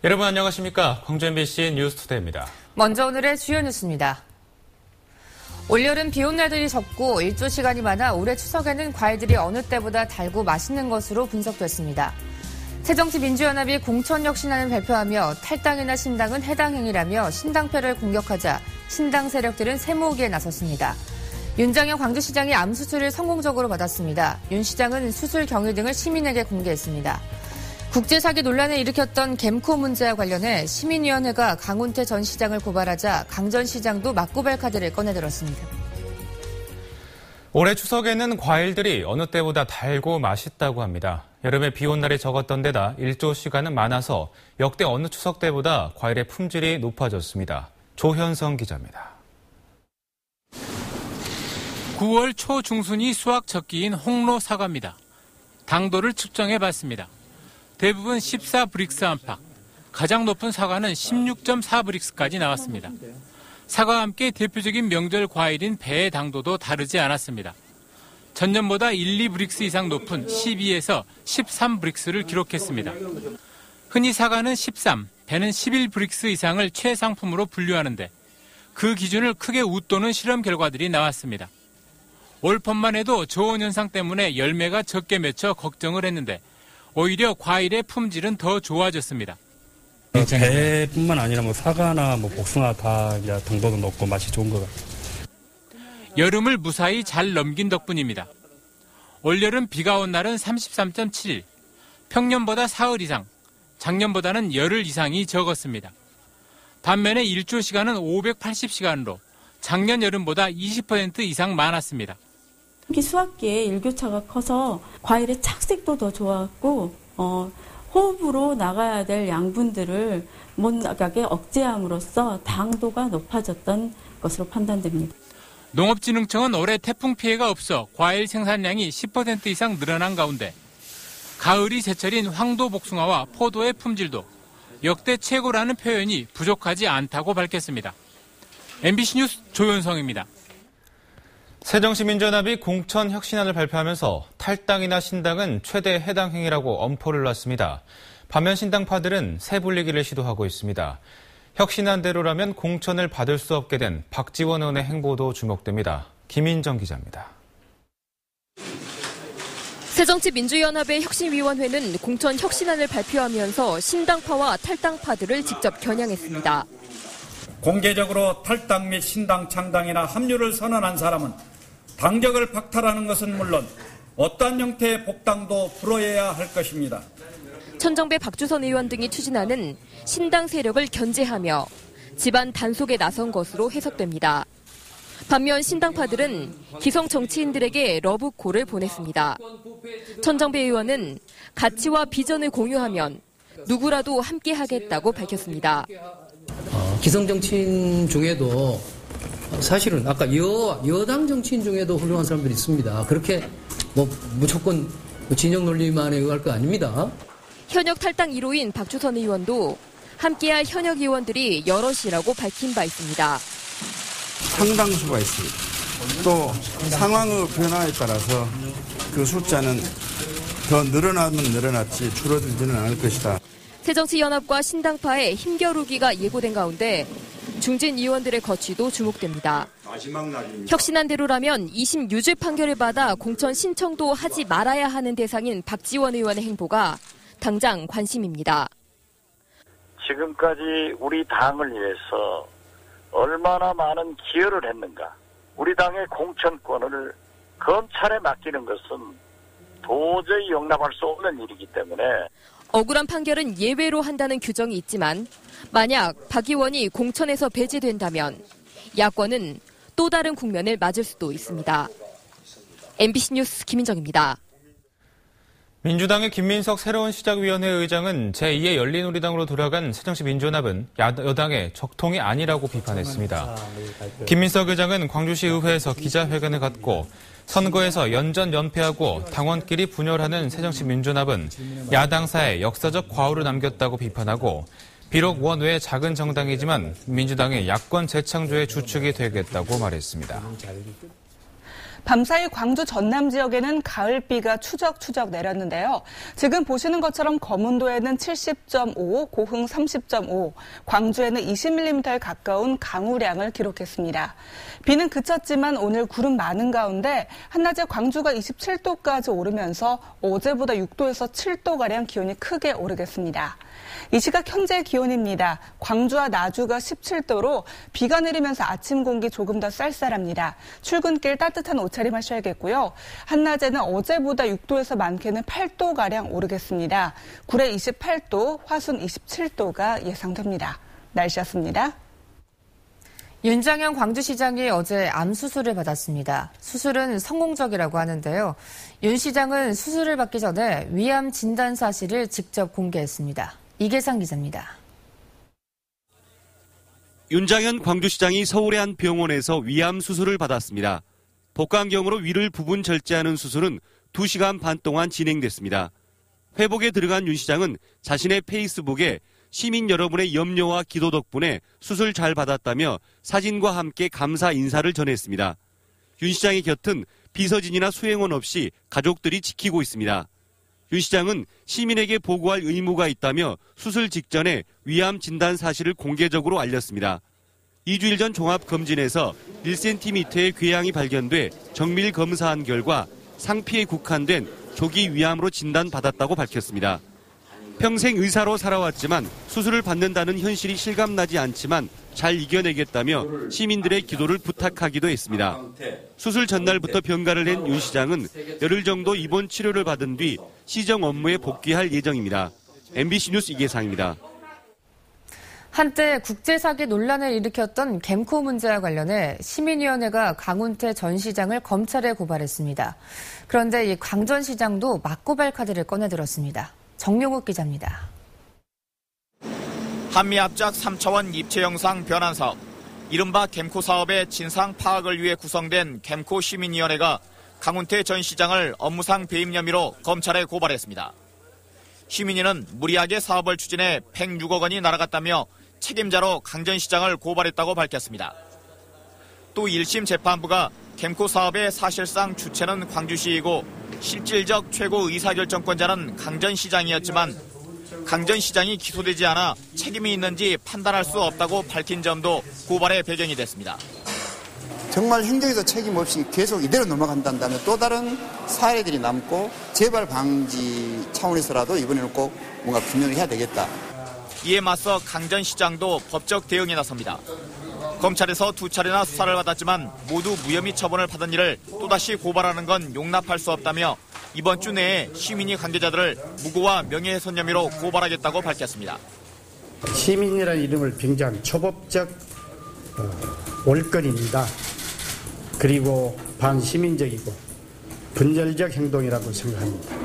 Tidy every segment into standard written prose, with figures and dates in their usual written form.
여러분 안녕하십니까? 광주 MBC 뉴스투데이입니다. 먼저 오늘의 주요 뉴스입니다. 올여름 비온 날들이 적고 일조 시간이 많아 올해 추석에는 과일들이 어느 때보다 달고 맛있는 것으로 분석됐습니다. 새정치민주연합이 공천혁신안을 발표하며 탈당이나 신당은 해당 행위라며 신당표를 공격하자 신당 세력들은 새모으기에 나섰습니다. 윤장현 광주시장이 암 수술을 성공적으로 받았습니다. 윤 시장은 수술 경위 등을 시민에게 공개했습니다. 국제사기 논란을 일으켰던 겜코 문제와 관련해 시민위원회가 강훈태 전 시장을 고발하자 강 전 시장도 맞고발 카드를 꺼내들었습니다. 올해 추석에는 과일들이 어느 때보다 달고 맛있다고 합니다. 여름에 비 온 날이 적었던 데다 일조 시간은 많아서 역대 어느 추석 때보다 과일의 품질이 높아졌습니다. 조현성 기자입니다. 9월 초중순이 수확 적기인 홍로 사과입니다. 당도를 측정해봤습니다. 대부분 14브릭스 안팎, 가장 높은 사과는 16.4브릭스까지 나왔습니다. 사과와 함께 대표적인 명절 과일인 배의 당도도 다르지 않았습니다. 전년보다 1, 2브릭스 이상 높은 12에서 13브릭스를 기록했습니다. 흔히 사과는 13, 배는 11브릭스 이상을 최상품으로 분류하는데 그 기준을 크게 웃도는 실험 결과들이 나왔습니다. 올 봄만 해도 저온 현상 때문에 열매가 적게 맺혀 걱정을 했는데 오히려 과일의 품질은 더 좋아졌습니다. 배뿐만 아니라 사과나 복숭아 다 당도도 높고 맛이 좋은 것 같아요. 여름을 무사히 잘 넘긴 덕분입니다. 올여름 비가 온 날은 33.7일, 평년보다 사흘 이상, 작년보다는 열흘 이상이 적었습니다. 반면에 일조 시간은 580시간으로 작년 여름보다 20% 이상 많았습니다. 특히 수확기에 일교차가 커서 과일의 착색도 더 좋았고 호흡으로 나가야 될 양분들을 못 나가게 억제함으로써 당도가 높아졌던 것으로 판단됩니다. 농업진흥청은 올해 태풍 피해가 없어 과일 생산량이 10% 이상 늘어난 가운데 가을이 제철인 황도 복숭아와 포도의 품질도 역대 최고라는 표현이 부족하지 않다고 밝혔습니다. MBC 뉴스 조현성입니다. 새정치민주연합이 공천혁신안을 발표하면서 탈당이나 신당은 최대 해당 행위라고 엄포를 놨습니다. 반면 신당파들은 새 분리기를 시도하고 있습니다. 혁신안대로라면 공천을 받을 수 없게 된 박지원 의원의 행보도 주목됩니다. 김인정 기자입니다. 새정치민주연합의 혁신위원회는 공천혁신안을 발표하면서 신당파와 탈당파들을 직접 겨냥했습니다. 공개적으로 탈당 및 신당 창당이나 합류를 선언한 사람은 당적을 박탈하는 것은 물론 어떠한 형태의 복당도 불허해야 할 것입니다. 천정배 박주선 의원 등이 추진하는 신당 세력을 견제하며 집안 단속에 나선 것으로 해석됩니다. 반면 신당파들은 기성 정치인들에게 러브콜을 보냈습니다. 천정배 의원은 가치와 비전을 공유하면 누구라도 함께하겠다고 밝혔습니다. 기성 정치인 중에도 사실은 아까 여당 정치인 중에도 훌륭한 사람들이 있습니다. 그렇게 무조건 진영 논리만에 의할 거 아닙니다. 현역 탈당 1호인 박주선 의원도 함께할 현역 의원들이 여럿이라고 밝힌 바 있습니다. 상당수가 있습니다. 또 상황의 변화에 따라서 그 숫자는 더 늘어나면 늘어났지 줄어들지는 않을 것이다. 새정치연합과 신당파의 힘겨루기가 예고된 가운데 중진 의원들의 거취도 주목됩니다. 혁신안대로라면 2심 유죄 판결을 받아 공천 신청도 하지 말아야 하는 대상인 박지원 의원의 행보가 당장 관심입니다. 지금까지 우리 당을 위해서 얼마나 많은 기여를 했는가. 우리 당의 공천권을 검찰에 맡기는 것은 도저히 용납할 수 없는 일이기 때문에 억울한 판결은 예외로 한다는 규정이 있지만 만약 박 의원이 공천에서 배제된다면 야권은 또 다른 국면을 맞을 수도 있습니다. MBC 뉴스 김인정입니다. 민주당의 김민석 새로운 시작위원회 의장은 제2의 열린우리당으로 돌아간 새정치민주연합은 여당의 적통이 아니라고 비판했습니다. 김민석 의장은 광주시 의회에서 기자회견을 갖고 선거에서 연전 연패하고 당원끼리 분열하는 새정치민주연합은 야당사에 역사적 과오를 남겼다고 비판하고 비록 원외의 작은 정당이지만 민주당의 야권 재창조의 주축이 되겠다고 말했습니다. 밤사이 광주 전남 지역에는 가을비가 추적추적 내렸는데요. 지금 보시는 것처럼 거문도에는 70.5, 고흥 30.5, 광주에는 20mm에 가까운 강우량을 기록했습니다. 비는 그쳤지만 오늘 구름 많은 가운데 한낮에 광주가 27도까지 오르면서 어제보다 6도에서 7도가량 기온이 크게 오르겠습니다. 이 시각 현재 기온입니다. 광주와 나주가 17도로 비가 내리면서 아침 공기 조금 더 쌀쌀합니다. 출근길 따뜻한 옷차림 하셔야겠고요. 한낮에는 어제보다 6도에서 많게는 8도가량 오르겠습니다. 구례 28도, 화순 27도가 예상됩니다. 날씨였습니다. 윤장현 광주시장이 어제 암 수술을 받았습니다. 수술은 성공적이라고 하는데요. 윤 시장은 수술을 받기 전에 위암 진단 사실을 직접 공개했습니다. 이계상 기자입니다. 윤장현 광주시장이 서울의 한 병원에서 위암 수술을 받았습니다. 복강경으로 위를 부분 절제하는 수술은 2시간 반 동안 진행됐습니다. 회복에 들어간 윤 시장은 자신의 페이스북에 시민 여러분의 염려와 기도 덕분에 수술 잘 받았다며 사진과 함께 감사 인사를 전했습니다. 윤 시장의 곁은 비서진이나 수행원 없이 가족들이 지키고 있습니다. 윤 시장은 시민에게 보고할 의무가 있다며 수술 직전에 위암 진단 사실을 공개적으로 알렸습니다. 2주일 전 종합검진에서 1cm의 궤양이 발견돼 정밀 검사한 결과 상피에 국한된 조기 위암으로 진단받았다고 밝혔습니다. 평생 의사로 살아왔지만 수술을 받는다는 현실이 실감나지 않지만 잘 이겨내겠다며 시민들의 기도를 부탁하기도 했습니다. 수술 전날부터 병가를 낸 윤 시장은 열흘 정도 입원 치료를 받은 뒤 시정 업무에 복귀할 예정입니다. MBC 뉴스 이계상입니다. 한때 국제사기 논란을 일으켰던 겜코 문제와 관련해 시민위원회가 강훈태 전 시장을 검찰에 고발했습니다. 그런데 이 강 전 시장도 맞고발 카드를 꺼내들었습니다. 정용욱 기자입니다. 한미합작 3차원 입체 영상 변환 사업, 이른바 겜코 사업의 진상 파악을 위해 구성된 겜코 시민위원회가 강훈태 전 시장을 업무상 배임 혐의로 검찰에 고발했습니다. 시민위는 무리하게 사업을 추진해 106억 원이 날아갔다며 책임자로 강 전 시장을 고발했다고 밝혔습니다. 또 1심 재판부가 겜코 사업의 사실상 주체는 광주시이고 실질적 최고 의사결정권자는 강 전 시장이었지만 강 전 시장이 기소되지 않아 책임이 있는지 판단할 수 없다고 밝힌 점도 고발의 배경이 됐습니다. 정말 행정에서 책임 없이 계속 이대로 넘어간다면 또 다른 사례들이 남고 재발 방지 차원에서라도 이번에는 꼭 뭔가 규명을 해야 되겠다. 이에 맞서 강 전 시장도 법적 대응에 나섭니다. 검찰에서 2차례나 수사를 받았지만 모두 무혐의 처분을 받은 이를 또다시 고발하는 건 용납할 수 없다며 이번 주 내에 시민위 관계자들을 무고와 명예훼손 혐의로 고발하겠다고 밝혔습니다. 시민이라는 이름을 빙자한 초법적 올건입니다. 그리고 반시민적이고 분열적 행동이라고 생각합니다.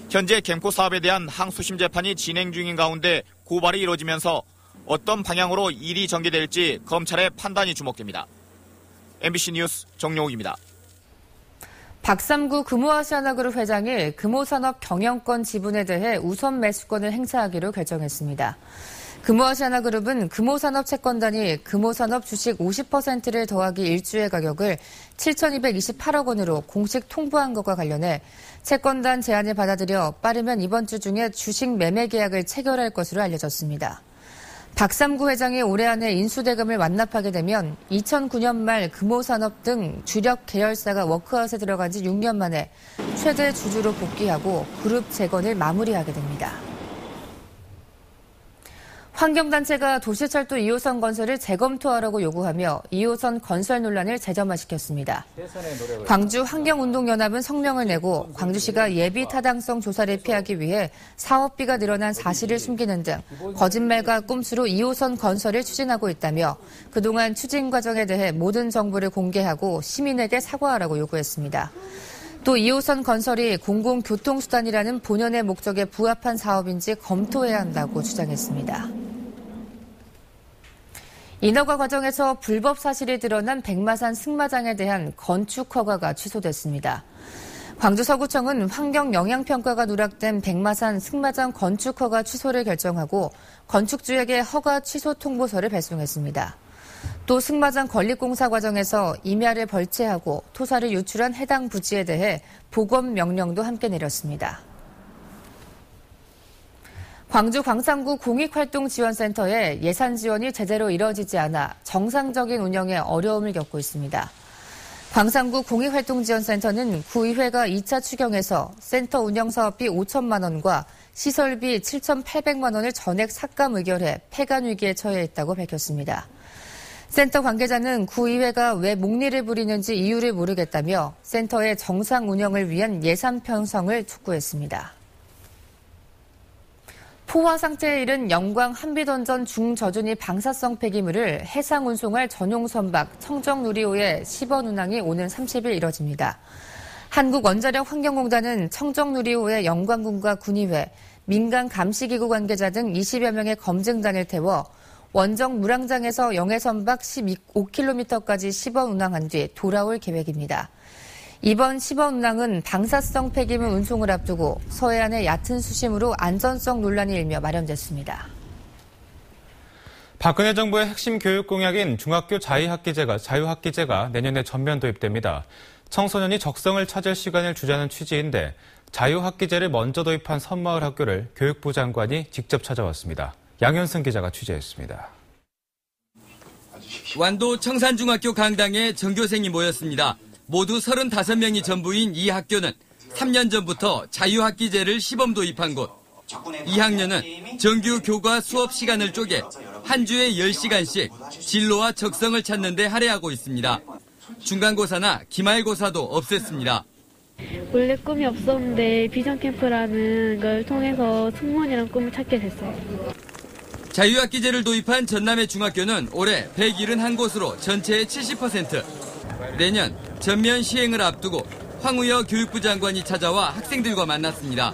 현재 겜코 사업에 대한 항소심 재판이 진행 중인 가운데 고발이 이루어지면서 어떤 방향으로 일이 전개될지 검찰의 판단이 주목됩니다. MBC 뉴스 정용욱입니다. 박삼구 금호아시아나그룹 회장이 금호산업 경영권 지분에 대해 우선 매수권을 행사하기로 결정했습니다. 금호아시아나그룹은 금호산업 채권단이 금호산업 주식 50%를 더하기 1주의 가격을 7,228억 원으로 공식 통보한 것과 관련해 채권단 제안을 받아들여 빠르면 이번 주 중에 주식 매매 계약을 체결할 것으로 알려졌습니다. 박삼구 회장이 올해 안에 인수대금을 완납하게 되면 2009년 말 금호산업 등 주력 계열사가 워크아웃에 들어간 지 6년 만에 최대 주주로 복귀하고 그룹 재건을 마무리하게 됩니다. 환경단체가 도시철도 2호선 건설을 재검토하라고 요구하며 2호선 건설 논란을 재점화시켰습니다. 광주 환경운동연합은 성명을 내고 광주시가 예비 타당성 조사를 피하기 위해 사업비가 늘어난 사실을 숨기는 등 거짓말과 꼼수로 2호선 건설을 추진하고 있다며 그동안 추진 과정에 대해 모든 정보를 공개하고 시민에게 사과하라고 요구했습니다. 또 2호선 건설이 공공교통수단이라는 본연의 목적에 부합한 사업인지 검토해야 한다고 주장했습니다. 인허가 과정에서 불법 사실이 드러난 백마산 승마장에 대한 건축 허가가 취소됐습니다. 광주 서구청은 환경영향평가가 누락된 백마산 승마장 건축 허가 취소를 결정하고 건축주에게 허가 취소 통보서를 배송했습니다. 또 승마장 건립공사 과정에서 임야를 벌채하고 토사를 유출한 해당 부지에 대해 복원 명령도 함께 내렸습니다. 광주 광산구 공익활동지원센터에 예산 지원이 제대로 이뤄지지 않아 정상적인 운영에 어려움을 겪고 있습니다. 광산구 공익활동지원센터는 구의회가 2차 추경에서 센터 운영사업비 5천만 원과 시설비 7,800만 원을 전액 삭감 의결해 폐간 위기에 처해 있다고 밝혔습니다. 센터 관계자는 구의회가 왜 목리를 부리는지 이유를 모르겠다며 센터의 정상 운영을 위한 예산 편성을 촉구했습니다. 포화 상태에 이른 영광 한비던전 중저준위 방사성 폐기물을 해상 운송할 전용 선박 청정누리호의 시범 운항이 오는 30일 이뤄집니다. 한국원자력환경공단은 청정누리호의 영광군과 군의회, 민간 감시기구 관계자 등 20여 명의 검증단을 태워 원정 물항장에서 영해선박 15km까지 시범 운항한 뒤 돌아올 계획입니다. 이번 시범 운항은 방사성 폐기물 운송을 앞두고 서해안의 얕은 수심으로 안전성 논란이 일며 마련됐습니다. 박근혜 정부의 핵심 교육 공약인 중학교 자유학기제가 내년에 전면 도입됩니다. 청소년이 적성을 찾을 시간을 주자는 취지인데 자유학기제를 먼저 도입한 섬마을 학교를 교육부 장관이 직접 찾아왔습니다. 양현승 기자가 취재했습니다. 완도 청산중학교 강당에 전교생이 모였습니다. 모두 35명이 전부인 이 학교는 3년 전부터 자유학기제를 시범 도입한 곳. 2학년은 정규 교과 수업 시간을 쪼개 한 주에 10시간씩 진로와 적성을 찾는 데 할애하고 있습니다. 중간고사나 기말고사도 없앴습니다. 원래 꿈이 없었는데 비전 캠프라는 걸 통해서 승무원이라는 꿈을 찾게 됐어요. 자유학기제를 도입한 전남의 중학교는 올해 171곳으로 전체의 70%. 내년 전면 시행을 앞두고 황우여 교육부 장관이 찾아와 학생들과 만났습니다.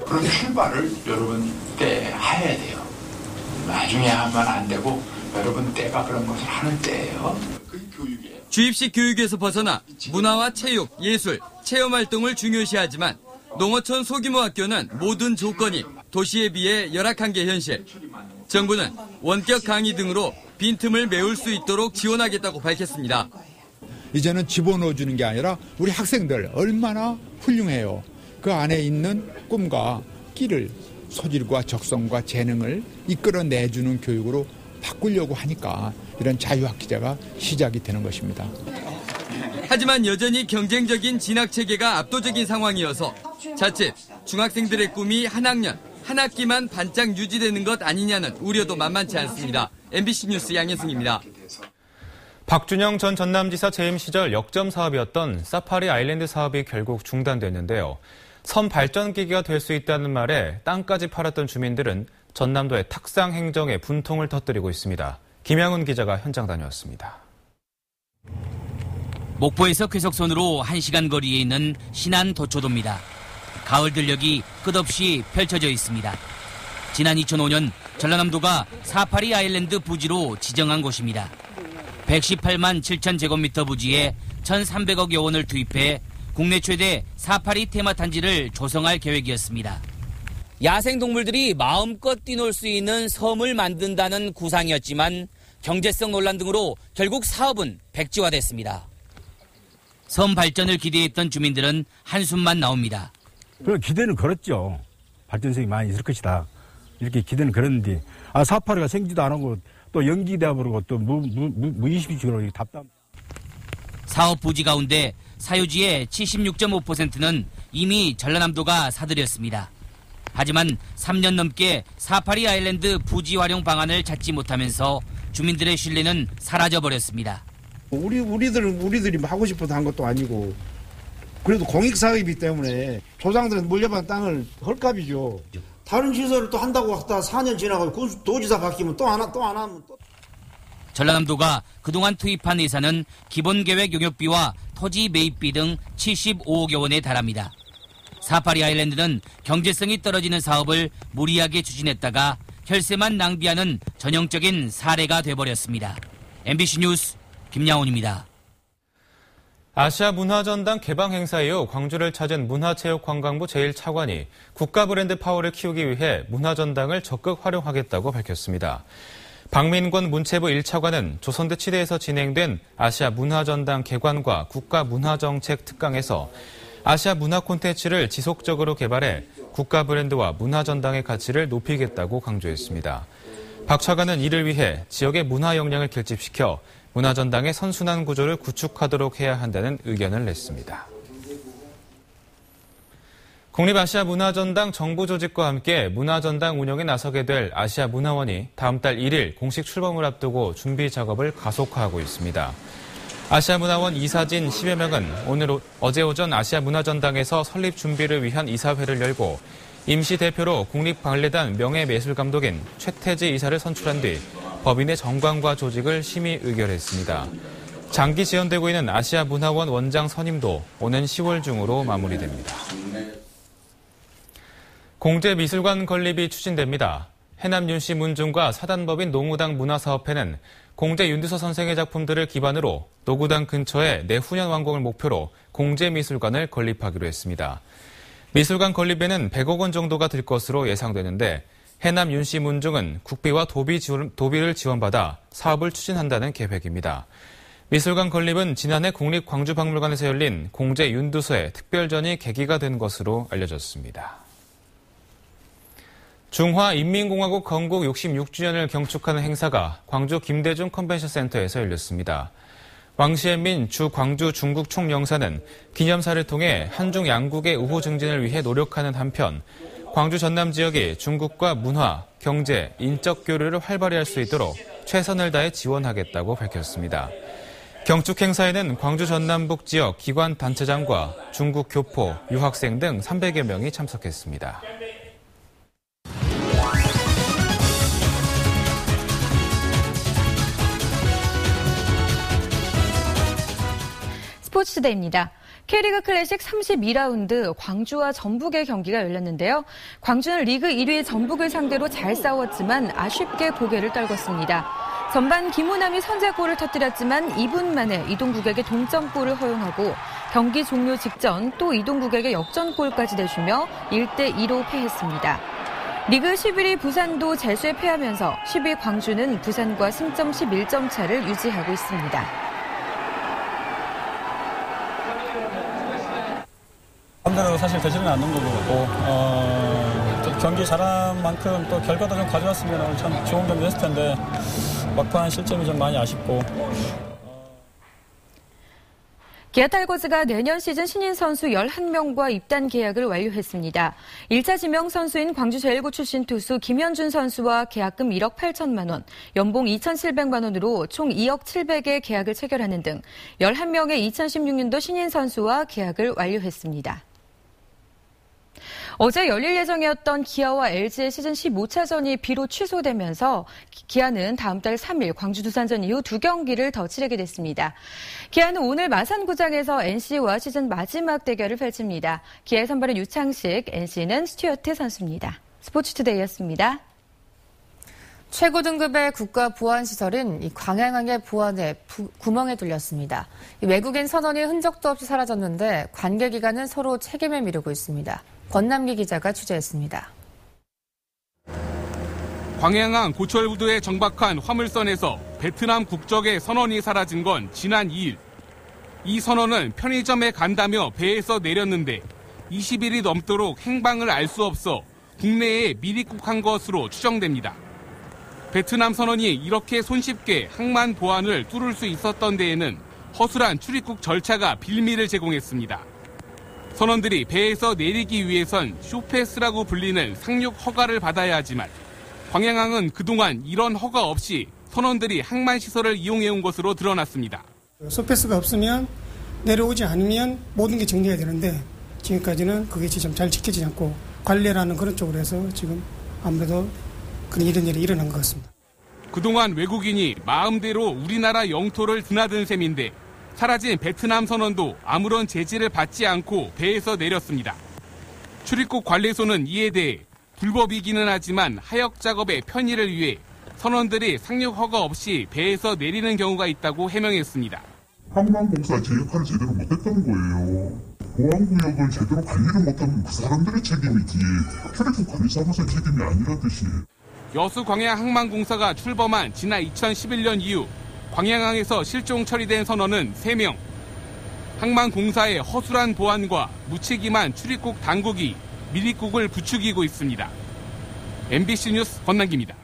그런데 출발을 여러분 때 해야 돼요. 나중에 하면 안 되고 여러분 때가 그런 것을 하는 때예요. 그게 교육이에요. 주입식 교육에서 벗어나 문화와 체육, 예술, 체험활동을 중요시하지만 농어촌 소규모 학교는 모든 조건이 도시에 비해 열악한 게 현실. 정부는 원격 강의 등으로 빈틈을 메울 수 있도록 지원하겠다고 밝혔습니다. 이제는 집어넣어주는 게 아니라 우리 학생들 얼마나 훌륭해요. 그 안에 있는 꿈과 끼를 소질과 적성과 재능을 이끌어내주는 교육으로 바꾸려고 하니까 이런 자유학기제가 시작이 되는 것입니다. 하지만 여전히 경쟁적인 진학체계가 압도적인 상황이어서 자칫 중학생들의 꿈이 한 학년, 한 학기만 반짝 유지되는 것 아니냐는 우려도 만만치 않습니다. MBC 뉴스 양현승입니다. 박준영 전 전남지사 재임 시절 역점 사업이었던 사파리 아일랜드 사업이 결국 중단됐는데요. 섬 발전기기가 될 수 있다는 말에 땅까지 팔았던 주민들은 전남도의 탁상 행정에 분통을 터뜨리고 있습니다. 김양훈 기자가 현장 다녀왔습니다. 목포에서 괴석선으로 1시간 거리에 있는 신안 도초도입니다. 가을 들녘이 끝없이 펼쳐져 있습니다. 지난 2005년 전라남도가 사파리 아일랜드 부지로 지정한 곳입니다. 118만 7천 제곱미터 부지에 1,300억여 원을 투입해 국내 최대 사파리 테마단지를 조성할 계획이었습니다. 야생동물들이 마음껏 뛰놀 수 있는 섬을 만든다는 구상이었지만 경제성 논란 등으로 결국 사업은 백지화됐습니다. 섬 발전을 기대했던 주민들은 한숨만 나옵니다. 기대는 걸었죠. 발전성이 많이 있을 것이다. 이렇게 기대는 걸었는데 사파리가 생기지도 안 하고 또 연기되어 버리고 또 무의식적으로 답답. 사업 부지 가운데 사유지의 76.5%는 이미 전라남도가 사들였습니다. 하지만 3년 넘게 사파리 아일랜드 부지 활용 방안을 찾지 못하면서 주민들의 신뢰는 사라져버렸습니다. 우리들이 하고 싶어서 한 것도 아니고 그래도 공익사업이기 때문에 조상들은 물려받은 땅을 헐값이죠. 다른 시설을 또 한다고 하다 4년 지나고 도지사 바뀌면 또 안 하면 또. 전라남도가 그동안 투입한 예산은 기본계획 용역비와 토지 매입비 등 75억여 원에 달합니다. 사파리 아일랜드는 경제성이 떨어지는 사업을 무리하게 추진했다가 혈세만 낭비하는 전형적인 사례가 돼버렸습니다. MBC 뉴스 김양훈입니다. 아시아 문화전당 개방 행사 이후 광주를 찾은 문화체육관광부 제1차관이 국가 브랜드 파워를 키우기 위해 문화전당을 적극 활용하겠다고 밝혔습니다. 박민권 문체부 1차관은 조선대치대에서 진행된 아시아 문화전당 개관과 국가문화정책 특강에서 아시아 문화 콘텐츠를 지속적으로 개발해 국가 브랜드와 문화전당의 가치를 높이겠다고 강조했습니다. 박 차관은 이를 위해 지역의 문화 역량을 결집시켜 문화전당의 선순환 구조를 구축하도록 해야 한다는 의견을 냈습니다. 국립아시아문화전당 정부 조직과 함께 문화전당 운영에 나서게 될 아시아문화원이 다음 달 1일 공식 출범을 앞두고 준비 작업을 가속화하고 있습니다. 아시아문화원 이사진 10여 명은 어제 오전 아시아문화전당에서 설립 준비를 위한 이사회를 열고 임시 대표로 국립발레단 명예예술감독인 최태지 이사를 선출한 뒤 법인의 정관과 조직을 심의 의결했습니다. 장기 지연되고 있는 아시아문화원 원장 선임도 오는 10월 중으로 마무리됩니다. 공제미술관 건립이 추진됩니다. 해남 윤씨 문중과 사단법인 농우당 문화사업회는 공제 윤두서 선생의 작품들을 기반으로 노구당 근처에 내후년 완공을 목표로 공제미술관을 건립하기로 했습니다. 미술관 건립에는 100억 원 정도가 들 것으로 예상되는데 해남 윤씨 문중은 국비와 도비를 지원받아 사업을 추진한다는 계획입니다. 미술관 건립은 지난해 국립광주박물관에서 열린 공제 윤두서의 특별전이 계기가 된 것으로 알려졌습니다. 중화인민공화국 건국 66주년을 경축하는 행사가 광주 김대중 컨벤션 센터에서 열렸습니다. 왕시엔민 주 광주 중국 총영사는 기념사를 통해 한중 양국의 우호 증진을 위해 노력하는 한편 광주 전남 지역이 중국과 문화, 경제, 인적 교류를 활발히 할 수 있도록 최선을 다해 지원하겠다고 밝혔습니다. 경축 행사에는 광주 전남북 지역 기관 단체장과 중국 교포, 유학생 등 300여 명이 참석했습니다. 스포츠데이입니다. K리그 클래식 32라운드 광주와 전북의 경기가 열렸는데요. 광주는 리그 1위 전북을 상대로 잘 싸웠지만 아쉽게 고개를 떨궜습니다. 전반 김우남이 선제골을 터뜨렸지만 2분 만에 이동국에게 동점골을 허용하고 경기 종료 직전 또 이동국에게 역전골까지 내주며 1대2로 패했습니다. 리그 11위 부산도 재수에 패하면서 10위 광주는 부산과 승점 11점 차를 유지하고 있습니다. 마음대로 사실 되지는 않는 거고 또 경기 잘한 만큼 또 결과도 좀 가져왔으면 참 좋은 경기였을 텐데 막판 실점이 좀 많이 아쉽고. 기아 타이거즈가 내년 시즌 신인 선수 11명과 입단 계약을 완료했습니다. 1차 지명 선수인 광주 제1고 출신 투수 김현준 선수와 계약금 1억 8천만 원, 연봉 2,700만 원으로 총 2억 700의 계약을 체결하는 등 11명의 2016년도 신인 선수와 계약을 완료했습니다. 어제 열릴 예정이었던 기아와 LG의 시즌 15차전이 비로 취소되면서 기아는 다음 달 3일 광주 두산전 이후 2경기를 더 치르게 됐습니다. 기아는 오늘 마산구장에서 NC와 시즌 마지막 대결을 펼칩니다. 기아의 선발은 유창식, NC는 스튜어트 선수입니다. 스포츠투데이였습니다. 최고 등급의 국가 보안시설인 이 광양항의 보안에 구멍에 뚫렸습니다. 외국인 선원이 흔적도 없이 사라졌는데 관계기관은 서로 책임을 미루고 있습니다. 권남기 기자가 취재했습니다. 광양항 고철부두에 정박한 화물선에서 베트남 국적의 선원이 사라진 건 지난 2일. 이 선원은 편의점에 간다며 배에서 내렸는데 20일이 넘도록 행방을 알 수 없어 국내에 미입국한 것으로 추정됩니다. 베트남 선원이 이렇게 손쉽게 항만 보안을 뚫을 수 있었던 데에는 허술한 출입국 절차가 빌미를 제공했습니다. 선원들이 배에서 내리기 위해선 쇼패스라고 불리는 상륙 허가를 받아야 하지만 광양항은 그동안 이런 허가 없이 선원들이 항만 시설을 이용해온 것으로 드러났습니다. 쇼패스가 없으면 내려오지 않으면 모든 게 정리해야 되는데 지금까지는 그게 지금 잘 지켜지지 않고 관례라는 그런 쪽으로 해서 지금 아무래도 이런 일이 일어난 것 같습니다. 그동안 외국인이 마음대로 우리나라 영토를 드나든 셈인데 사라진 베트남 선원도 아무런 제지를 받지 않고 배에서 내렸습니다. 출입국 관리소는 이에 대해 불법이기는 하지만 하역 작업의 편의를 위해 선원들이 상륙 허가 없이 배에서 내리는 경우가 있다고 해명했습니다. 항만공사 제 역할을 제대로 못했던 거예요. 보안구역을 제대로 관리를 못하면 그 사람들의 책임이지 출입국 관리사무소의 책임이 아니라듯이. 여수광양항만공사가 출범한 지난 2011년 이후 광양항에서 실종 처리된 선원은 3명. 항만공사의 허술한 보안과 무책임한 출입국 당국이 미립국을 부추기고 있습니다. MBC 뉴스 권남기입니다.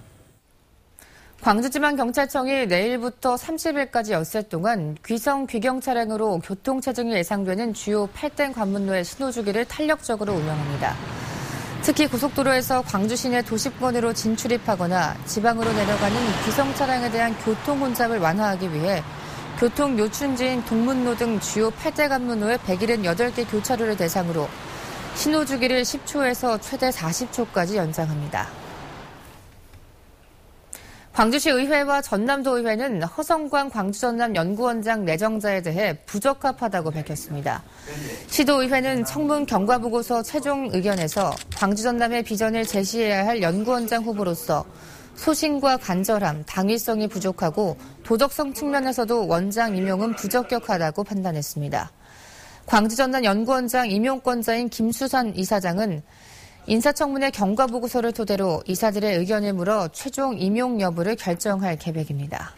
광주지방경찰청이 내일부터 30일까지 엿새 동안 귀성 귀경 차량으로 교통체증이 예상되는 주요 8대 관문로의 신호주기를 탄력적으로 운영합니다. 특히 고속도로에서 광주 시내 도시권으로 진출입하거나 지방으로 내려가는 귀성 차량에 대한 교통 혼잡을 완화하기 위해 교통 요충지인 동문로 등 주요 8대 관문로의 178개 교차로를 대상으로 신호주기를 10초에서 최대 40초까지 연장합니다. 광주시 의회와 전남도 의회는 허성광 광주전남연구원장 내정자에 대해 부적합하다고 밝혔습니다. 시도의회는 청문 경과보고서 최종 의견에서 광주전남의 비전을 제시해야 할 연구원장 후보로서 소신과 간절함, 당위성이 부족하고 도덕성 측면에서도 원장 임용은 부적격하다고 판단했습니다. 광주전남연구원장 임용권자인 김수산 이사장은 인사청문회 경과보고서를 토대로 이사들의 의견을 물어 최종 임용 여부를 결정할 계획입니다.